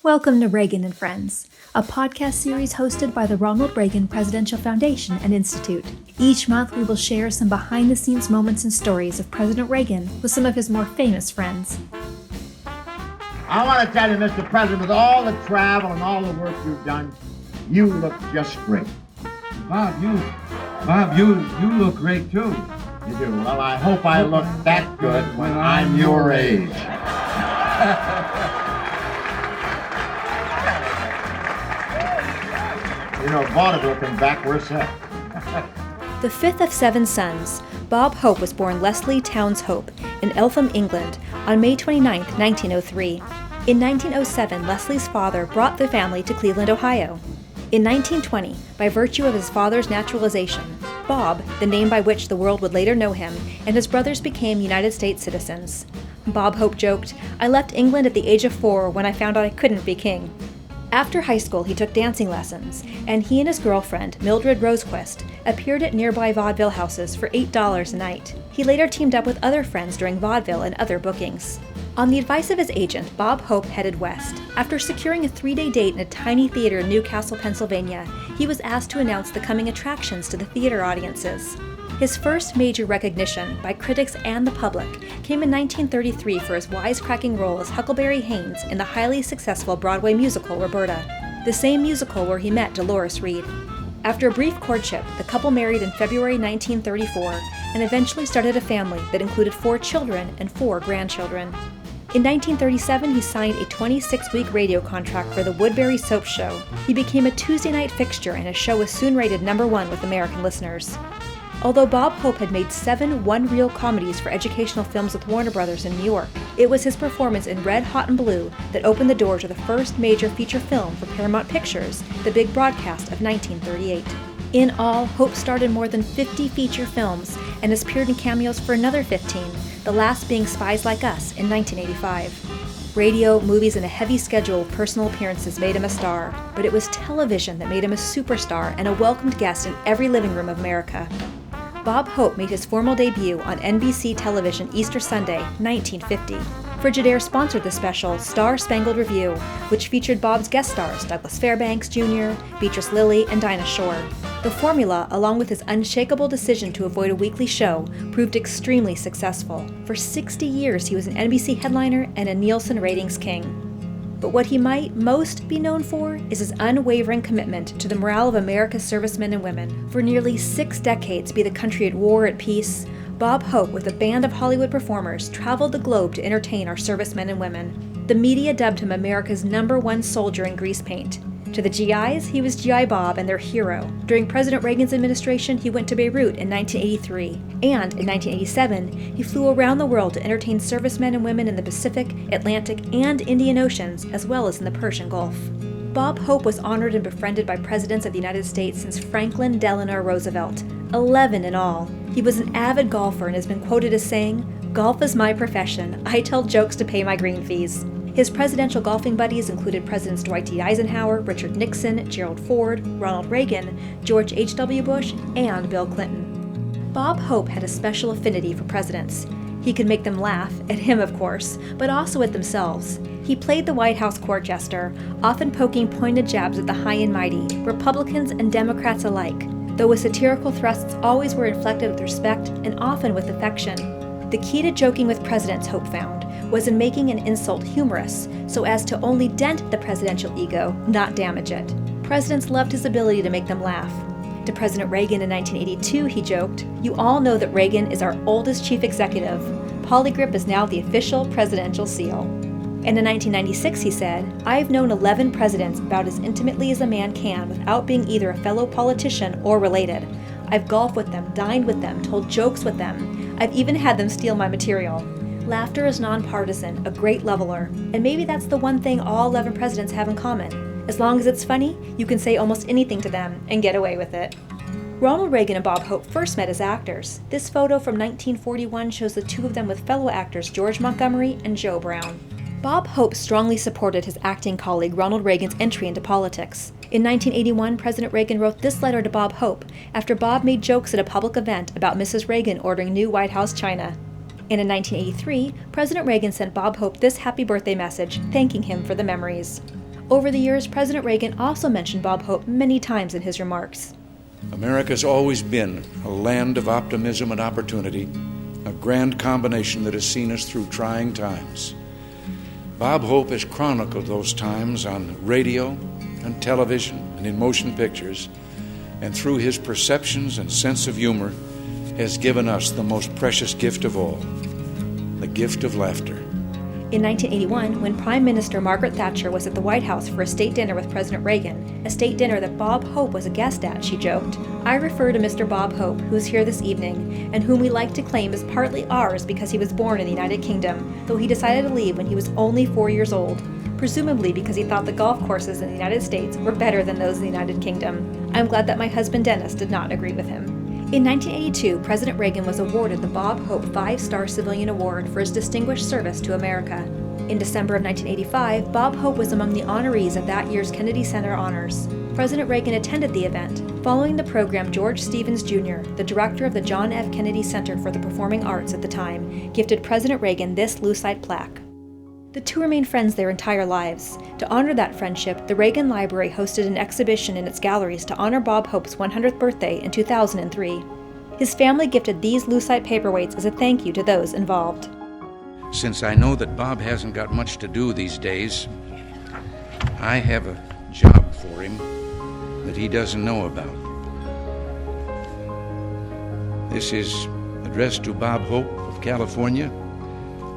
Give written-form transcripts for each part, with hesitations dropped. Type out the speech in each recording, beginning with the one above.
Welcome to Reagan and Friends, a podcast series hosted by the Ronald Reagan Presidential Foundation and Institute. Each month we will share some behind-the-scenes moments and stories of President Reagan with some of his more famous friends. I want to tell you, Mr. President, with all the travel and all the work you've done, you look just great. Bob, you look great too. You do? Well, I hope I look that good when I'm your age. You know, vaudeville can back, we're set. The fifth of seven sons, Bob Hope was born Leslie Towns Hope in Eltham, England, on May 29, 1903. In 1907, Leslie's father brought the family to Cleveland, Ohio. In 1920, by virtue of his father's naturalization, Bob, the name by which the world would later know him, and his brothers became United States citizens. Bob Hope joked, "I left England at the age of 4 when I found out I couldn't be king." After high school, he took dancing lessons, and he and his girlfriend, Mildred Rosequist, appeared at nearby vaudeville houses for $8 a night. He later teamed up with other friends during vaudeville and other bookings. On the advice of his agent, Bob Hope headed west. After securing a 3-day date in a tiny theater in Newcastle, Pennsylvania, he was asked to announce the coming attractions to the theater audiences. His first major recognition, by critics and the public, came in 1933 for his wisecracking role as Huckleberry Haynes in the highly successful Broadway musical Roberta, the same musical where he met Dolores Reed. After a brief courtship, the couple married in February 1934 and eventually started a family that included 4 children and 4 grandchildren. In 1937, he signed a 26-week radio contract for the Woodbury Soap Show. He became a Tuesday night fixture, and his show was soon rated #1 with American listeners. Although Bob Hope had made 7 one-reel comedies for educational films with Warner Brothers in New York, it was his performance in Red, Hot and Blue that opened the door to the first major feature film for Paramount Pictures, the big broadcast of 1938. In all, Hope starred in more than 50 feature films and has appeared in cameos for another 15, the last being Spies Like Us in 1985. Radio, movies, and a heavy schedule of personal appearances made him a star, but it was television that made him a superstar and a welcomed guest in every living room of America. Bob Hope made his formal debut on NBC television Easter Sunday, 1950. Frigidaire sponsored the special Star Spangled Review, which featured Bob's guest stars Douglas Fairbanks Jr., Beatrice Lillie, and Dinah Shore. The formula, along with his unshakable decision to avoid a weekly show, proved extremely successful. For 60 years, he was an NBC headliner and a Nielsen ratings king. But what he might most be known for is his unwavering commitment to the morale of America's servicemen and women. For nearly 6 decades, be the country at war or at peace, Bob Hope, with a band of Hollywood performers, traveled the globe to entertain our servicemen and women. The media dubbed him America's #1 soldier in grease paint. To the GIs, he was GI Bob and their hero. During President Reagan's administration, he went to Beirut in 1983. And in 1987, he flew around the world to entertain servicemen and women in the Pacific, Atlantic, and Indian Oceans, as well as in the Persian Gulf. Bob Hope was honored and befriended by presidents of the United States since Franklin Delano Roosevelt, 11 in all. He was an avid golfer and has been quoted as saying, "Golf is my profession. I tell jokes to pay my green fees." His presidential golfing buddies included Presidents Dwight D. Eisenhower, Richard Nixon, Gerald Ford, Ronald Reagan, George H.W. Bush, and Bill Clinton. Bob Hope had a special affinity for presidents. He could make them laugh, at him of course, but also at themselves. He played the White House court jester, often poking pointed jabs at the high and mighty, Republicans and Democrats alike, though his satirical thrusts always were inflected with respect and often with affection. The key to joking with presidents, Hope found, was in making an insult humorous, so as to only dent the presidential ego, not damage it. Presidents loved his ability to make them laugh. To President Reagan in 1982, he joked, "You all know that Reagan is our oldest chief executive. Polygrip is now the official presidential seal." And in 1996, he said, "I've known 11 presidents about as intimately as a man can without being either a fellow politician or related. I've golfed with them, dined with them, told jokes with them. I've even had them steal my material." Laughter is non-partisan, a great leveler, and maybe that's the one thing all 11 presidents have in common. As long as it's funny, you can say almost anything to them and get away with it. Ronald Reagan and Bob Hope first met as actors. This photo from 1941 shows the two of them with fellow actors George Montgomery and Joe Brown. Bob Hope strongly supported his acting colleague Ronald Reagan's entry into politics. In 1981, President Reagan wrote this letter to Bob Hope after Bob made jokes at a public event about Mrs. Reagan ordering new White House china. And in 1983, President Reagan sent Bob Hope this happy birthday message, thanking him for the memories. Over the years, President Reagan also mentioned Bob Hope many times in his remarks. America's always been a land of optimism and opportunity, a grand combination that has seen us through trying times. Bob Hope has chronicled those times on radio and television and in motion pictures, and through his perceptions and sense of humor has given us the most precious gift of all, the gift of laughter. In 1981, when Prime Minister Margaret Thatcher was at the White House for a state dinner with President Reagan, a state dinner that Bob Hope was a guest at, she joked, "I refer to Mr. Bob Hope, who's here this evening, and whom we like to claim is partly ours because he was born in the United Kingdom, though he decided to leave when he was only 4 years old, presumably because he thought the golf courses in the United States were better than those in the United Kingdom. I'm glad that my husband Dennis did not agree with him." In 1982, President Reagan was awarded the Bob Hope 5-Star Civilian Award for his distinguished service to America. In December of 1985, Bob Hope was among the honorees of that year's Kennedy Center Honors. President Reagan attended the event. Following the program, George Stevens Jr., the director of the John F. Kennedy Center for the Performing Arts at the time, gifted President Reagan this lucite plaque. The two remained friends their entire lives. To honor that friendship, the Reagan Library hosted an exhibition in its galleries to honor Bob Hope's 100th birthday in 2003. His family gifted these lucite paperweights as a thank you to those involved. Since I know that Bob hasn't got much to do these days, I have a job for him that he doesn't know about. This is addressed to Bob Hope of California.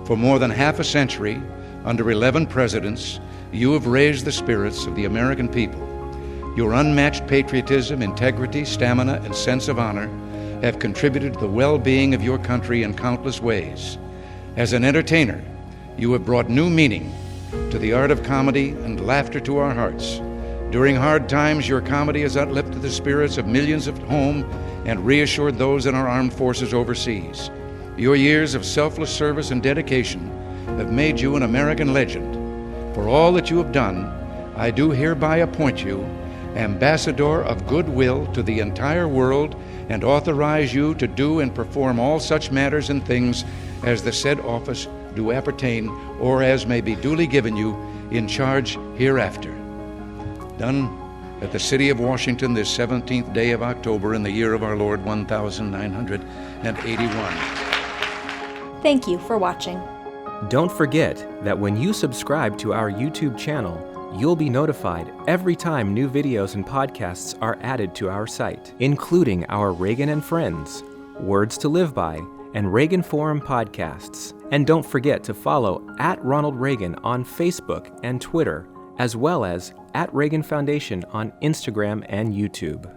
For more than half a century, under 11 presidents, you have raised the spirits of the American people. Your unmatched patriotism, integrity, stamina, and sense of honor have contributed to the well-being of your country in countless ways. As an entertainer, you have brought new meaning to the art of comedy and laughter to our hearts. During hard times, your comedy has uplifted the spirits of millions at home and reassured those in our armed forces overseas. Your years of selfless service and dedication have made you an American legend. For all that you have done, I do hereby appoint you Ambassador of Goodwill to the entire world and authorize you to do and perform all such matters and things as the said office do appertain or as may be duly given you in charge hereafter. Done at the city of Washington this 17th day of October in the year of our Lord 1981. Thank you for watching. Don't forget that when you subscribe to our YouTube channel, you'll be notified every time new videos and podcasts are added to our site, including our Reagan and Friends, Words to Live By, and Reagan Forum podcasts. And don't forget to follow @Ronald Reagan on Facebook and Twitter, as well as @Reagan Foundation on Instagram and YouTube.